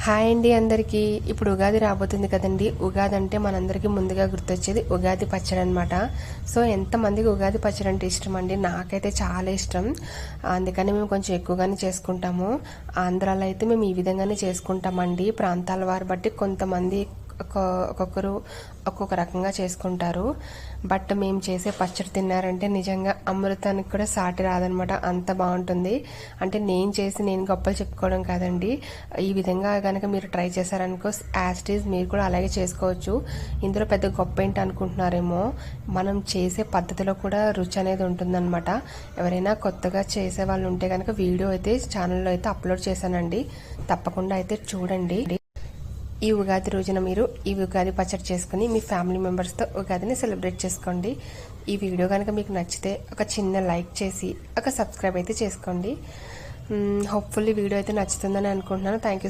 Hi అండి అందరికీ. ఇప్పుడు ఉగాది రాబోతుంది కదండి. ఉగాది అంటే మనందరికీ ముందుగా గుర్తొచ్చేది ఉగాది పచ్చడి అనమాట. సో ఎంతమందికి ఉగాది పచ్చడి అంటే ఇష్టం అండి? నాకైతే చాలా ఇష్టం. అందుకని మేము కొంచెం ఎక్కువగానే చేసుకుంటాము. ఆంధ్రాలో అయితే మేము ఈ విధంగానే చేసుకుంటామండి. ప్రాంతాల వారు బట్టి కొంతమంది ఒక్కొక్కరు ఒక్కొక్క రకంగా చేసుకుంటారు. బట్ మేము చేసే పచ్చడి తిన్నారంటే నిజంగా అమృతానికి కూడా సాటి రాదనమాట, అంత బాగుంటుంది. అంటే నేను గొప్పలు చెప్పుకోవడం కాదండి, ఈ విధంగా కనుక మీరు ట్రై చేశారనుకో యాస్టీజ్ మీరు కూడా అలాగే చేసుకోవచ్చు. ఇందులో పెద్ద గొప్ప ఏంటి అనుకుంటున్నారేమో, మనం చేసే పద్ధతిలో కూడా రుచి అనేది ఉంటుందన్నమాట. ఎవరైనా కొత్తగా చేసే వాళ్ళు ఉంటే కనుక వీడియో అయితే ఛానల్లో అయితే అప్లోడ్ చేశానండి, తప్పకుండా అయితే చూడండి. ఈ ఉగాది రోజున మీరు ఈ ఉగాది పచ్చడి చేసుకుని మీ ఫ్యామిలీ మెంబర్స్తో ఉగాదిని సెలబ్రేట్ చేసుకోండి. ఈ వీడియో కనుక మీకు నచ్చితే ఒక చిన్న లైక్ చేసి ఒక సబ్స్క్రైబ్ అయితే చేసుకోండి. హోప్ఫుల్లీ వీడియో అయితే నచ్చుతుందని అనుకుంటున్నాను. Thank you.